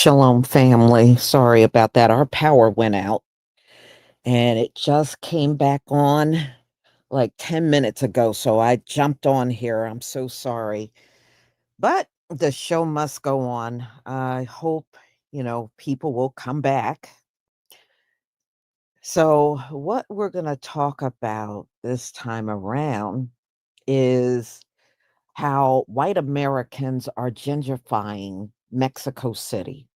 Shalom, family. Sorry about that. Our power went out and it just came back on like 10 minutes ago. So I jumped on here. I'm so sorry. But the show must go on. I hope, people will come back. So, what we're going to talk about this time around is how white Americans are gentrifying Mexico City.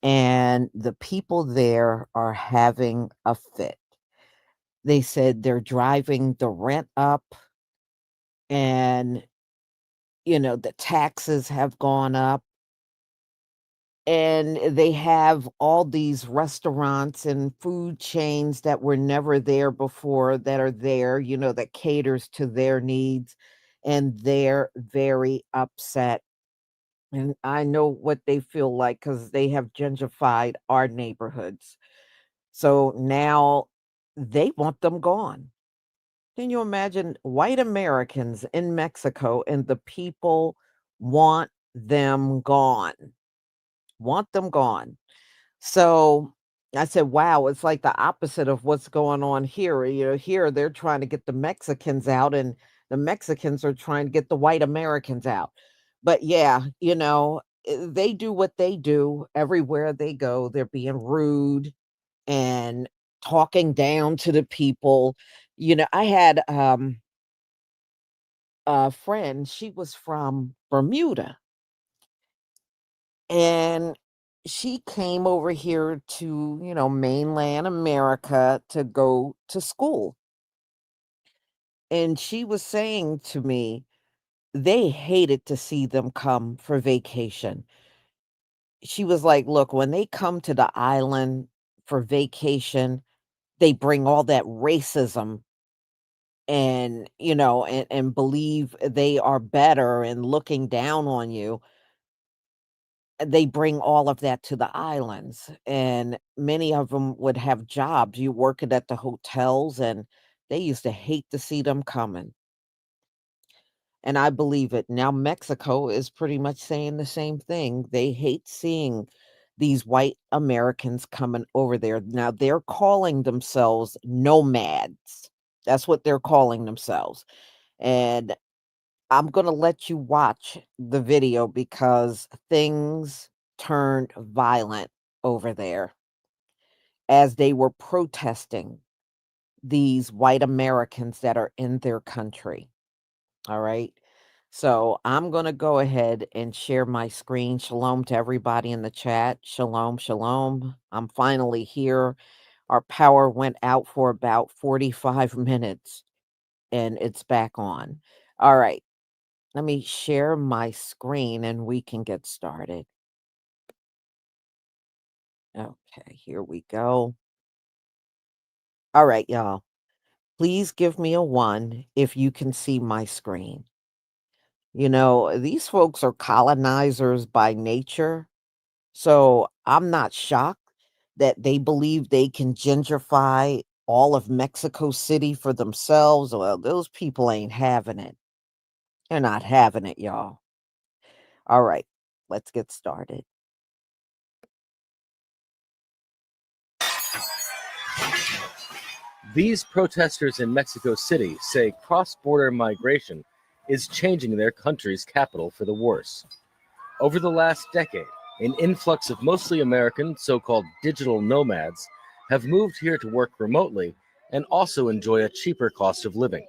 And the people there are having a fit. They said they're driving the rent up and, the taxes have gone up. And they have all these restaurants and food chains that were never there before that are there, that caters to their needs. And they're very upset. And I know what they feel like because they have gentrified our neighborhoods. So now they want them gone. Can you imagine white Americans in Mexico and the people want them gone? Want them gone. So I said, wow, it's like the opposite of what's going on here. Here they're trying to get the Mexicans out, and the Mexicans are trying to get the white Americans out. But yeah, they do what they do everywhere they go. They're being rude and talking down to the people. I had a friend, she was from Bermuda, and she came over here to, mainland America to go to school. And she was saying to me, they hated to see them come for vacation. She was like, look, when they come to the island for vacation, they bring all that racism and and believe they are better and looking down on you. They bring all of that to the islands, and many of them would have jobs. You working at the hotels, and they used to hate to see them coming. And I believe it. Now Mexico is pretty much saying the same thing. They hate seeing these white Americans coming over there. Now they're calling themselves nomads. That's what they're calling themselves. And I'm gonna let you watch the video because things turned violent over there as they were protesting these white Americans that are in their country. All right. So I'm gonna go ahead and share my screen. Shalom to everybody in the chat. Shalom, shalom. I'm finally here. Our power went out for about 45 minutes and it's back on. All right. Let me share my screen and we can get started. Okay, here we go. All right, y'all. Please give me a 1 if you can see my screen. These folks are colonizers by nature, so I'm not shocked that they believe they can gentrify all of Mexico City for themselves. Well, those people ain't having it. They're not having it, y'all. All right, let's get started. These protesters in Mexico City say cross-border migration is changing their country's capital for the worse. Over the last decade, an influx of mostly American so-called digital nomads have moved here to work remotely and also enjoy a cheaper cost of living.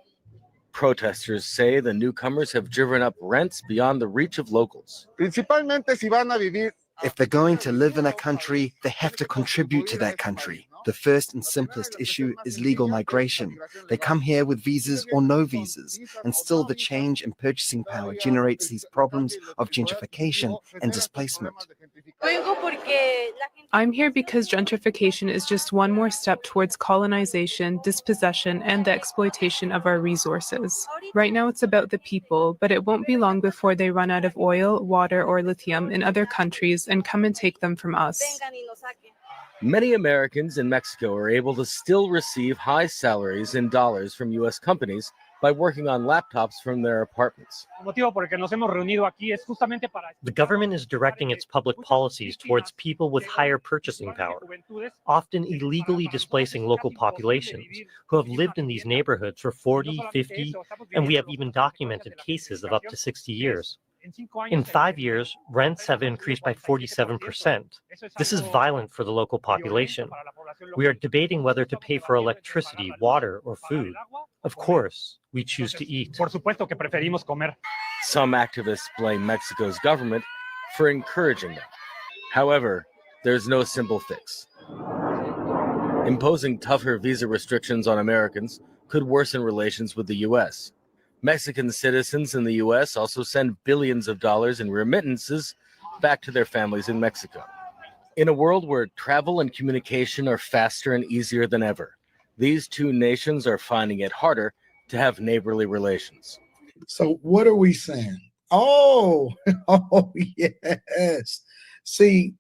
Protesters say the newcomers have driven up rents beyond the reach of locals. If they're going to live in a country, they have to contribute to that country. The first and simplest issue is legal migration. They come here with visas or no visas, and still the change in purchasing power generates these problems of gentrification and displacement. I'm here because gentrification is just one more step towards colonization, dispossession, and the exploitation of our resources. Right now it's about the people, but it won't be long before they run out of oil, water, or lithium in other countries and come and take them from us. Many Americans in Mexico are able to still receive high salaries in dollars from U.S. companies by working on laptops from their apartments. The government is directing its public policies towards people with higher purchasing power, often illegally displacing local populations who have lived in these neighborhoods for 40, 50, and we have even documented cases of up to 60 years. In 5 years, rents have increased by 47%. This is violent for the local population. We are debating whether to pay for electricity, water, or food. Of course, we choose to eat. Some activists blame Mexico's government for encouraging them. However, there's no simple fix. Imposing tougher visa restrictions on Americans could worsen relations with the U.S. Mexican citizens in the U.S. also send billions of dollars in remittances back to their families in Mexico. In a world where travel and communication are faster and easier than ever, these two nations are finding it harder to have neighborly relations. So what are we saying? Oh, oh yes. See,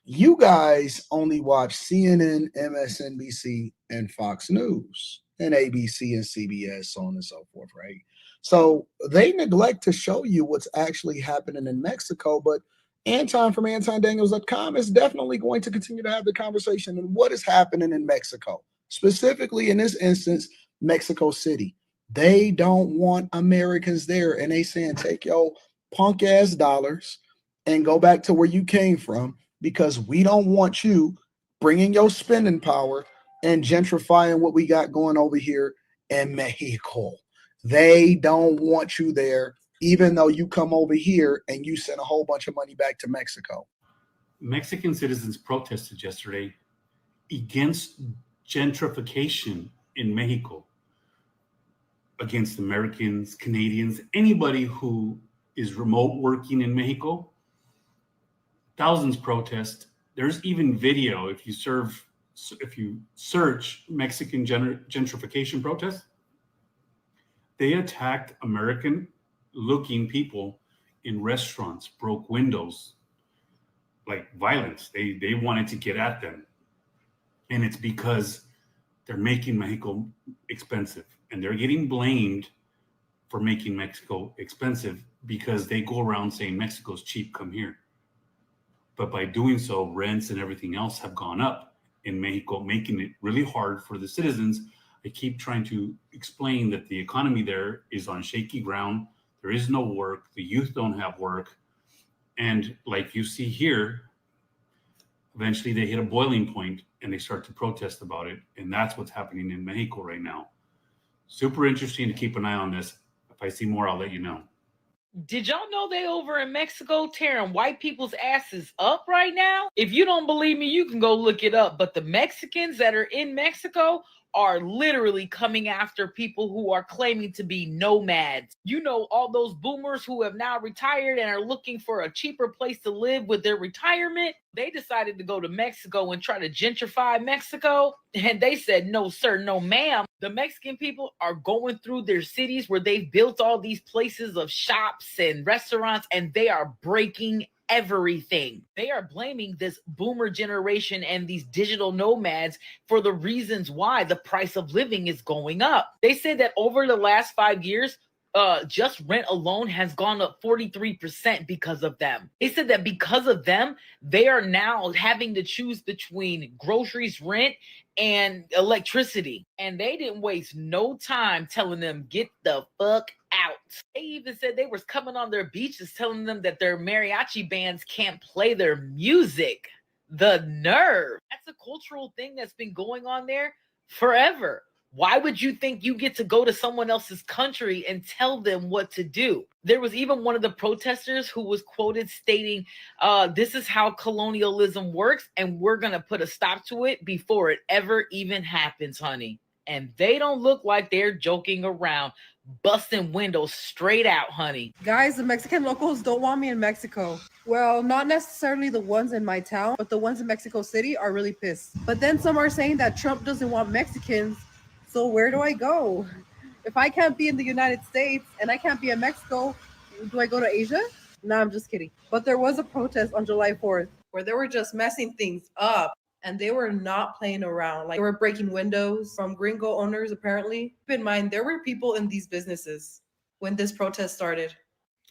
you guys only watch CNN, MSNBC, and Fox News, and ABC and CBS, so on and so forth, right? So they neglect to show you what's actually happening in Mexico, but Anton from AntonDaniels.com is definitely going to continue to have the conversation on what is happening in Mexico, specifically in this instance, Mexico City. They don't want Americans there, and they saying take your punk ass dollars and go back to where you came from, because we don't want you bringing your spending power and gentrifying what we got going over here in Mexico. They don't want you there, even though you come over here and you send a whole bunch of money back to Mexico. Mexican citizens protested yesterday against gentrification in Mexico, against Americans, Canadians, anybody who is remote working in Mexico. Thousands protest. There's even video if you search Mexican gentrification protests. They attacked American-looking people in restaurants, broke windows, like violence. They wanted to get at them, and it's because they're making Mexico expensive, and they're getting blamed for making Mexico expensive because they go around saying Mexico's cheap, come here. But by doing so, rents and everything else have gone up in Mexico, making it really hard for the citizens. I keep trying to explain that the economy there is on shaky ground. There is no work. The youth don't have work. And like you see here, eventually they hit a boiling point and they start to protest about it. And that's what's happening in Mexico right now. Super interesting to keep an eye on this. If I see more, I'll let you know. Did y'all know they over in Mexico tearing white people's asses up right now? If you don't believe me, you can go look it up. But the Mexicans that are in Mexico are literally coming after people who are claiming to be nomads. You know, all those boomers who have now retired and are looking for a cheaper place to live with their retirement. They decided to go to Mexico and try to gentrify Mexico. And they said, no, sir, no, ma'am. The Mexican people are going through their cities where they've built all these places of shops and restaurants, and they are breaking everything. They are blaming this boomer generation and these digital nomads for the reasons why the price of living is going up. They said that over the last 5 years, just rent alone has gone up 43% because of them. They said that because of them, they are now having to choose between groceries, rent, and electricity. And they didn't waste no time telling them, get the fuck out. They even said they was coming on their beaches telling them that their mariachi bands can't play their music. The nerve. That's a cultural thing that's been going on there forever. Why would you think you get to go to someone else's country and tell them what to do? There was even one of the protesters who was quoted stating, this is how colonialism works, and we're going to put a stop to it before it ever even happens, honey. And they don't look like they're joking around, busting windows straight out, honey. Guys, the Mexican locals don't want me in Mexico. Well, not necessarily the ones in my town, but the ones in Mexico City are really pissed. But then some are saying that Trump doesn't want Mexicans. So where do I go? If I can't be in the United States and I can't be in Mexico, do I go to Asia? No, I'm just kidding. But there was a protest on July 4th where they were just messing things up. and they were not playing around. Like they were breaking windows from gringo owners, apparently. Keep in mind, there were people in these businesses when this protest started.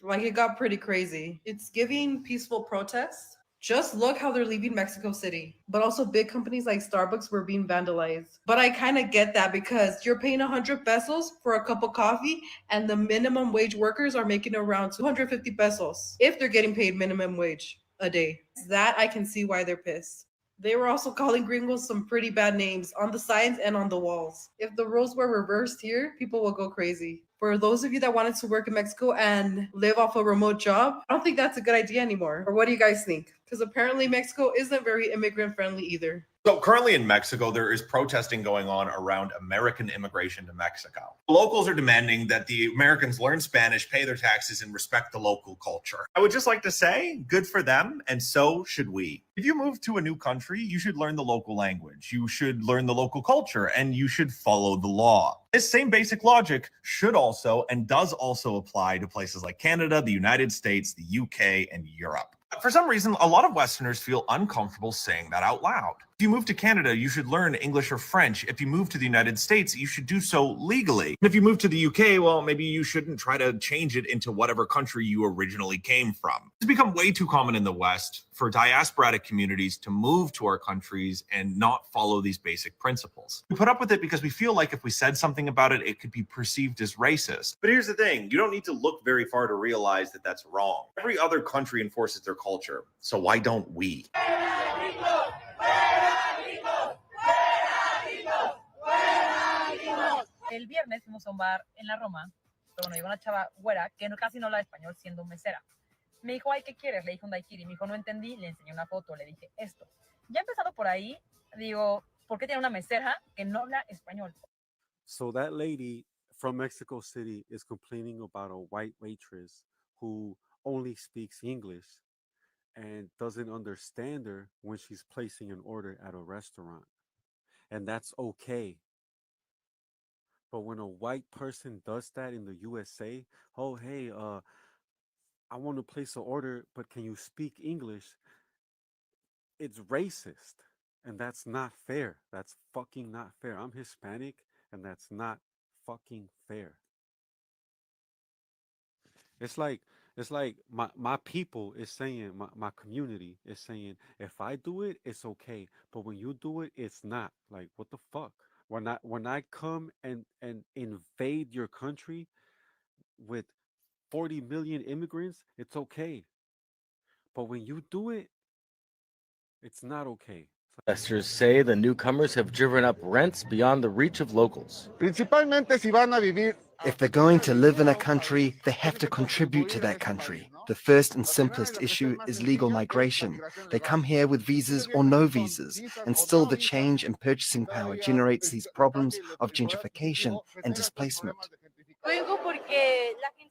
Like it got pretty crazy. It's giving peaceful protests. Just look how they're leaving Mexico City. But also big companies like Starbucks were being vandalized. But I kind of get that because you're paying 100 pesos for a cup of coffee and the minimum wage workers are making around 250 pesos if they're getting paid minimum wage a day. That I can see why they're pissed. They were also calling gringos some pretty bad names on the signs and on the walls. If the roles were reversed here, people will go crazy. For those of you that wanted to work in Mexico and live off a remote job, I don't think that's a good idea anymore. Or what do you guys think? Because apparently Mexico isn't very immigrant friendly either. So currently in Mexico, there is protesting going on around American immigration to Mexico. Locals are demanding that the Americans learn Spanish, pay their taxes, and respect the local culture. I would just like to say, good for them, and so should we. If you move to a new country, you should learn the local language, you should learn the local culture, and you should follow the law. This same basic logic should also and does also apply to places like Canada, the United States, the UK, and Europe. For some reason, a lot of Westerners feel uncomfortable saying that out loud. If you move to Canada, you should learn English or French. If you move to the United States, you should do so legally. And if you move to the UK, well, maybe you shouldn't try to change it into whatever country you originally came from. It's become way too common in the West for diasporic communities to move to our countries and not follow these basic principles. We put up with it because we feel like if we said something about it, it could be perceived as racist. But here's the thing, you don't need to look very far to realize that that's wrong. Every other country enforces their culture, so why don't we? El viernes fuimos a un bar en la Roma, pero bueno, llegó una chava güera que casi no habla español siendo mesera. Me dijo, ay, ¿qué quieres? Le dije un daiquiri. Me dijo, no entendí, le enseñé una foto, le dije esto. Ya empezando por ahí, digo, ¿por qué tiene una mesera que no habla español? So that lady from Mexico City is complaining about a white waitress who only speaks English and doesn't understand her when she's placing an order at a restaurant. And that's okay. But when a white person does that in the USA, oh, hey, I want to place an order, but can you speak English? It's racist. And that's not fair. That's fucking not fair. I'm Hispanic, and that's not fucking fair. It's like my people is saying, my community is saying, if I do it, it's okay. But when you do it, it's not. Like, what the fuck? When I come and invade your country with 40 million immigrants, it's okay. But when you do it, it's not okay. Investors say the newcomers have driven up rents beyond the reach of locals. If they're going to live in a country, they have to contribute to that country. The first and simplest issue is legal migration. They come here with visas or no visas, and still the change in purchasing power generates these problems of gentrification and displacement.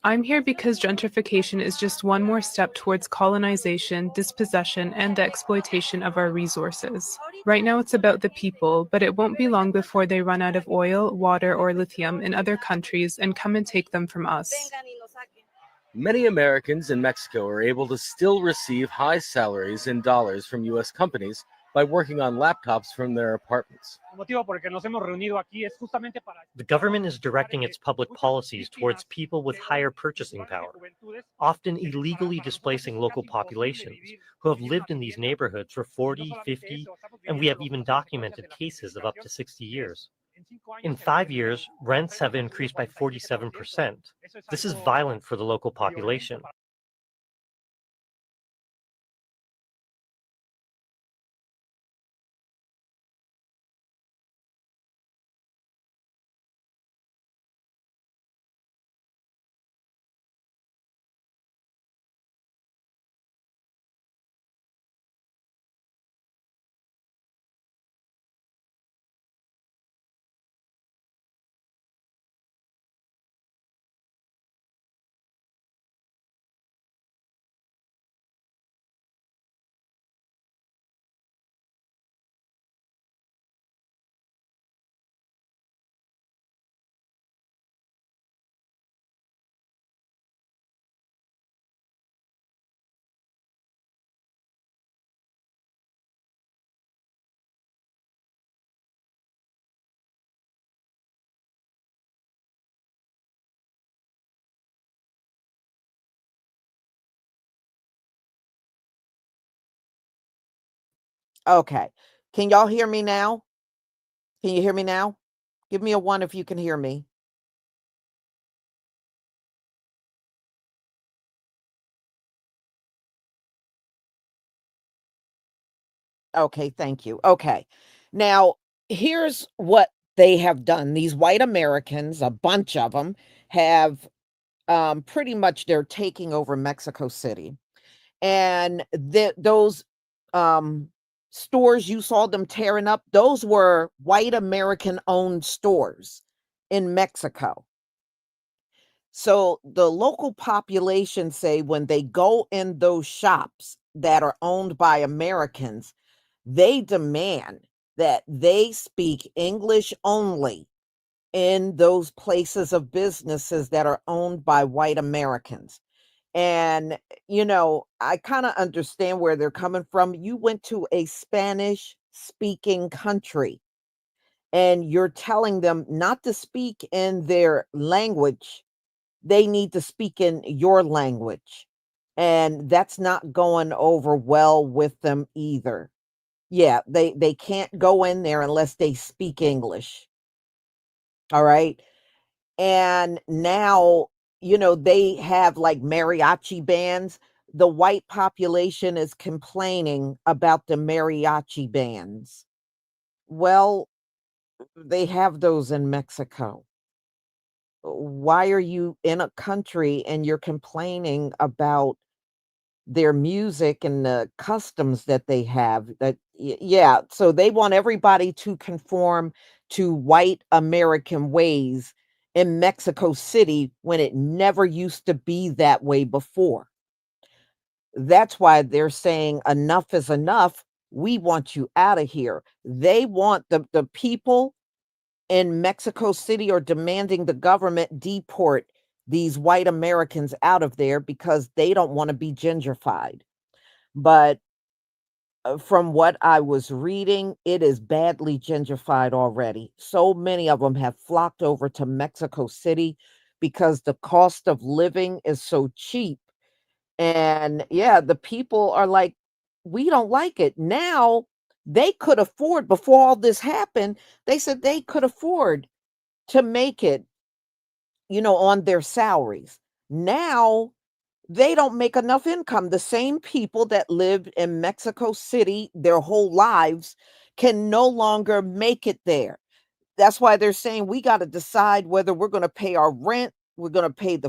I'm here because gentrification is just one more step towards colonization, dispossession, and the exploitation of our resources. Right now it's about the people, but it won't be long before they run out of oil, water, or lithium in other countries and come and take them from us. Many Americans in Mexico are able to still receive high salaries in dollars from U.S. companies by working on laptops from their apartments. The government is directing its public policies towards people with higher purchasing power, often illegally displacing local populations who have lived in these neighborhoods for 40, 50, and we have even documented cases of up to 60 years. In 5 years, rents have increased by 47%. This is violent for the local population. Okay. Can y'all hear me now? Can you hear me now? Give me a 1 if you can hear me. Okay, thank you. Okay. Now, here's what they have done. These white Americans, a bunch of them, have pretty much they're taking over Mexico City. And those um, stores you saw them tearing up, those were white American owned stores in Mexico. So the local population say when they go in those shops that are owned by Americans, they demand that they speak English only in those places of businesses that are owned by white Americans. And, I kind of understand where they're coming from. You went to a Spanish speaking country and you're telling them not to speak in their language. They need to speak in your language. And that's not going over well with them either. Yeah, they can't go in there unless they speak English. All right. And now, they have like mariachi bands. The white population is complaining about the mariachi bands. Well, they have those in Mexico. Why are you in a country and you're complaining about their music and the customs that they have? Yeah, so they want everybody to conform to white American ways in Mexico City when it never used to be that way before. That's why they're saying enough is enough. We want you out of here. They want the people in Mexico City are demanding the government deport these white Americans out of there because they don't want to be gentrified. But from what I was reading, it is badly gentrified already. So many of them have flocked over to Mexico City because the cost of living is so cheap. And yeah, the people are like, we don't like it. Now they could afford, before all this happened, they said they could afford to make it, on their salaries. Now they don't make enough income. The same people that lived in Mexico City their whole lives can no longer make it there. That's why they're saying we got to decide whether we're going to pay our rent, we're going to pay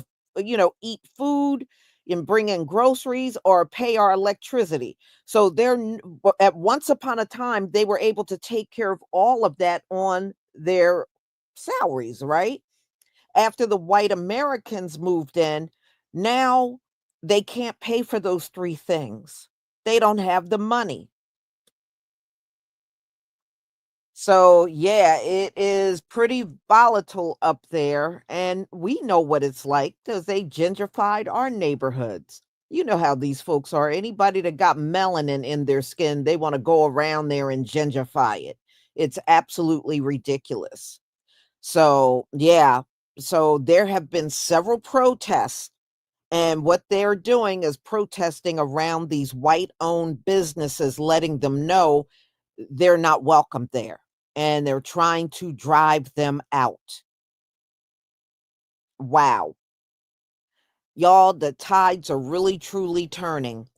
eat food and bring in groceries or pay our electricity. So at once upon a time, they were able to take care of all of that on their salaries, right? After the white Americans moved in, now they can't pay for those three things. They don't have the money. So, yeah, it is pretty volatile up there. And we know what it's like because they gentrified our neighborhoods. You know how these folks are. Anybody that got melanin in their skin, they want to go around there and gentrify it. It's absolutely ridiculous. So, yeah. So there have been several protests, and what they're doing is protesting around these white owned businesses, letting them know they're not welcome there. And they're trying to drive them out. Wow. Y'all, the tides are really truly turning.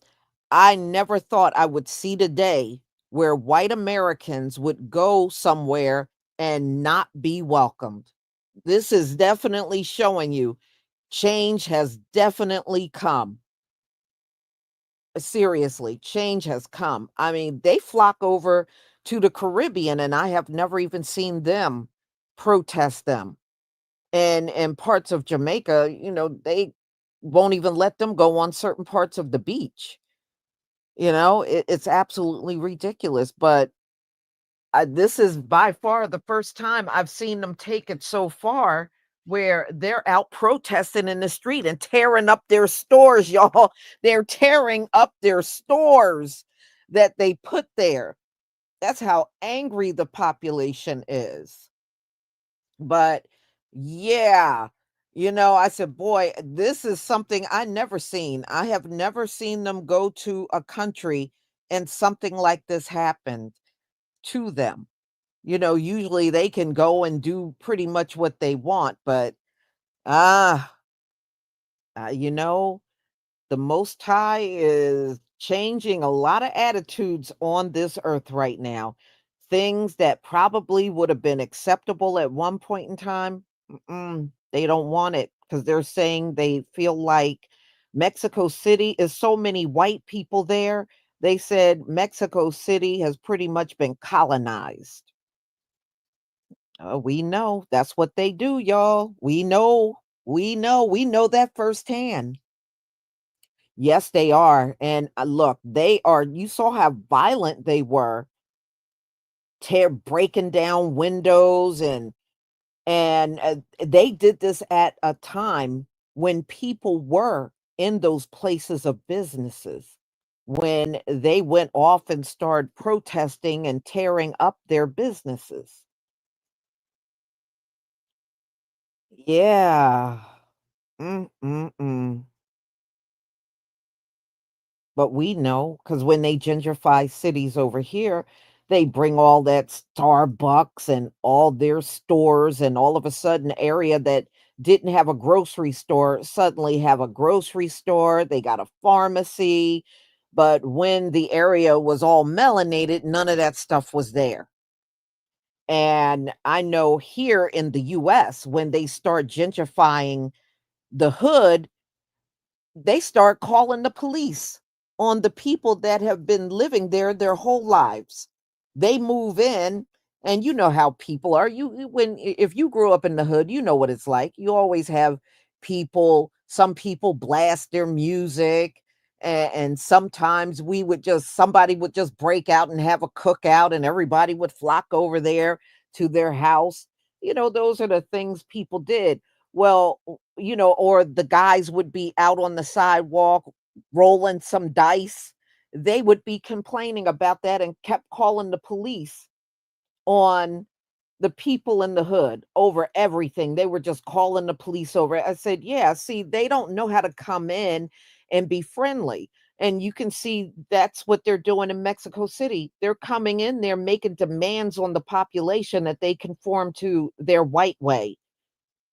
I never thought I would see the day where white Americans would go somewhere and not be welcomed. This is definitely showing you change has definitely come. Seriously, change has come. I mean, they flock over to the Caribbean, and I have never even seen them protest them. And in parts of Jamaica, they won't even let them go on certain parts of the beach. It's absolutely ridiculous. But this is by far the first time I've seen them take it so far where they're out protesting in the street and tearing up their stores, y'all. They're tearing up their stores that they put there. That's how angry the population is. But yeah, I said, boy, this is something I never seen. I have never seen them go to a country and something like this happened to them. Usually they can go and do pretty much what they want, but ah, uh, you know, the Most High is changing a lot of attitudes on this earth right now. Things that probably would have been acceptable at one point in time, they don't want it because they're saying they feel like Mexico City is so many white people there. They said Mexico City has pretty much been colonized. We know that's what they do, y'all. We know that firsthand. Yes, they are. And look, they are, you saw how violent they were, breaking down windows and they did this at a time when people were in those places of businesses, when they went off and started protesting and tearing up their businesses. Yeah. Mm-mm-mm. But we know because when they gentrify cities over here, they bring all that Starbucks and all their stores, and all of a sudden, area that didn't have a grocery store suddenly have a grocery store. They got a pharmacy. But when the area was all melanated, none of that stuff was there. And I know here in the US, when they start gentrifying the hood, they start calling the police on the people that have been living there their whole lives. They move in, and you know how people are. If you grew up in the hood, you know what it's like. You always have some people blast their music, and sometimes somebody would just break out and have a cookout, and everybody would flock over there to their house. Those are the things people did. Well, or the guys would be out on the sidewalk rolling some dice. They would be complaining about that and kept calling the police on the people in the hood over everything. They were just calling the police over it. I said, yeah, see, they don't know how to come in and be friendly. And you can see that's what they're doing in Mexico City. They're coming in there making demands on the population that they conform to their white way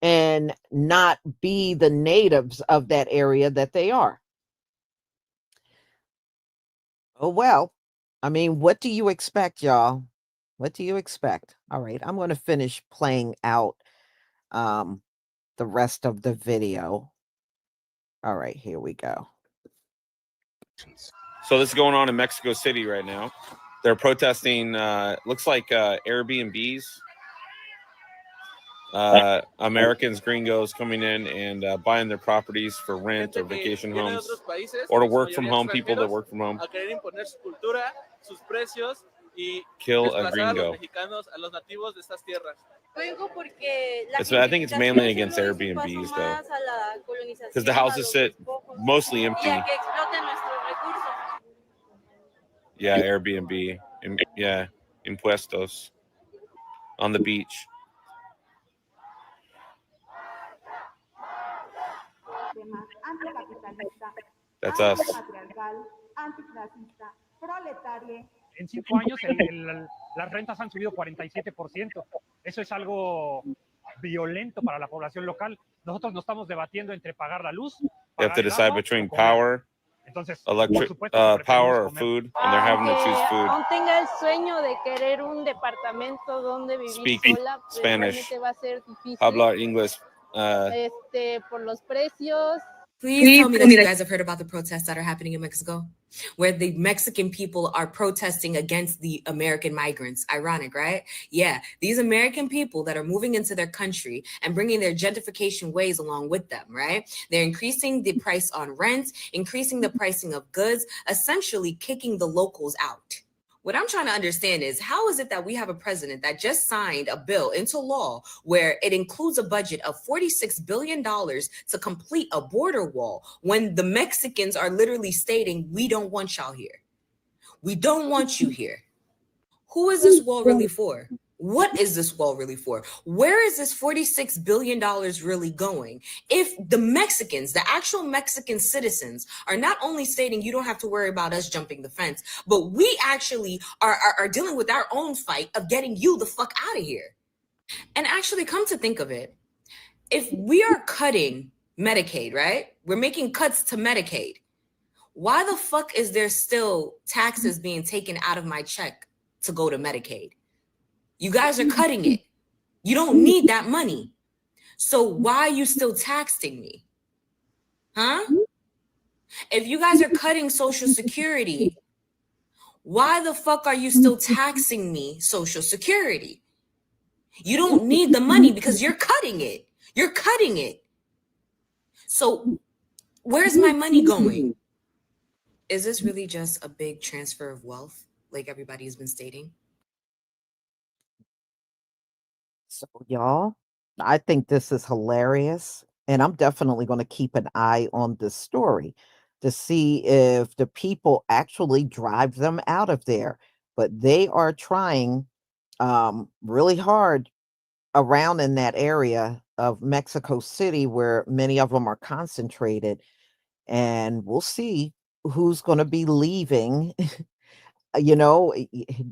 and not be the natives of that area that they are. Oh, well, I mean, what do you expect, y'all? What do you expect? All right, I'm going to finish playing out the rest of the video. All right, here we go. So this is going on in Mexico City right now. They're protesting, looks like Airbnbs. Americans, gringos coming in and buying their properties for rent or vacation homes, or to work from home, people that work from home. Kill a gringo. I think it's mainly against Airbnbs, though, because the houses sit mostly empty. Yeah, Airbnb. Yeah, impuestos on the beach. That's us. En 5 años las rentas han subido 47%. Eso es algo violento para la población local. Nosotros no estamos debatiendo entre pagar la luz. They have to decide between power, power or food, and they're having to choose food. Aún tenga el sueño de querer un departamento donde vivir Speak sola, Spanish. realmente va a ser difícil. Hablar English. Por los precios. Please tell me that you guys have heard about the protests that are happening in Mexico, where the Mexican people are protesting against the American migrants. Ironic, right? Yeah, these American people that are moving into their country and bringing their gentrification ways along with them, right? They're increasing the price on rent, increasing the pricing of goods, essentially kicking the locals out. What I'm trying to understand is, how is it that we have a president that just signed a bill into law where it includes a budget of $46 billion to complete a border wall when the Mexicans are literally stating, we don't want y'all here. We don't want you here. Who is this wall really for? What is this wall really for? Where is this $46 billion really going? If the Mexicans, the actual Mexican citizens, are not only stating you don't have to worry about us jumping the fence, but we actually are dealing with our own fight of getting you the fuck out of here. And actually, come to think of it, if we are cutting Medicaid, right? We're making cuts to Medicaid. Why the fuck is there still taxes being taken out of my check to go to Medicaid? You guys are cutting it. You don't need that money. So why are you still taxing me? Huh? If you guys are cutting Social Security, why the fuck are you still taxing me Social Security? You don't need the money because you're cutting it. You're cutting it. So where's my money going? Is this really just a big transfer of wealth, like everybody has been stating? So, y'all, I think this is hilarious. And I'm definitely going to keep an eye on this story to see if the people actually drive them out of there. But they are trying really hard around in that area of Mexico City where many of them are concentrated. And we'll see who's going to be leaving.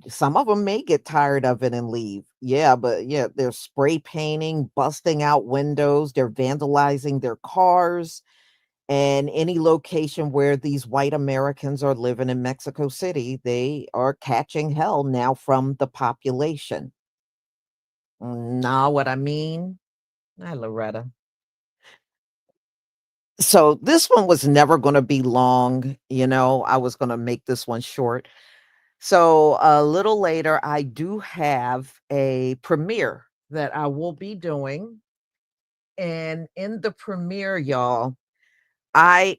Some of them may get tired of it and leave. Yeah, but yeah, they're spray painting, busting out windows, they're vandalizing their cars, and any location where these white Americans are living in Mexico City, they are catching hell now from the population. Know what I mean? Hi, Loretta. So this one was never going to be long. I was going to make this one short. So a little later, I do have a premiere that I will be doing. And in the premiere, y'all, I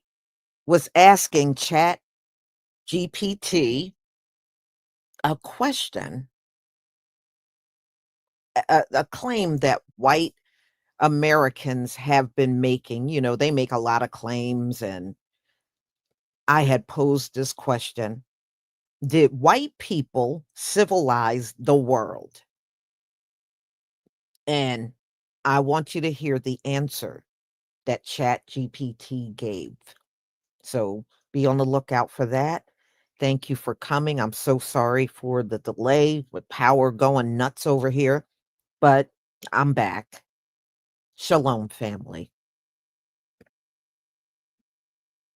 was asking Chat GPT a question, a claim that white Americans have been making. They make a lot of claims, and I had posed this question. Did white people civilize the world? And I want you to hear the answer that Chat GPT gave. So be on the lookout for that. Thank you for coming. I'm so sorry for the delay with power going nuts over here, but I'm back. Shalom, family.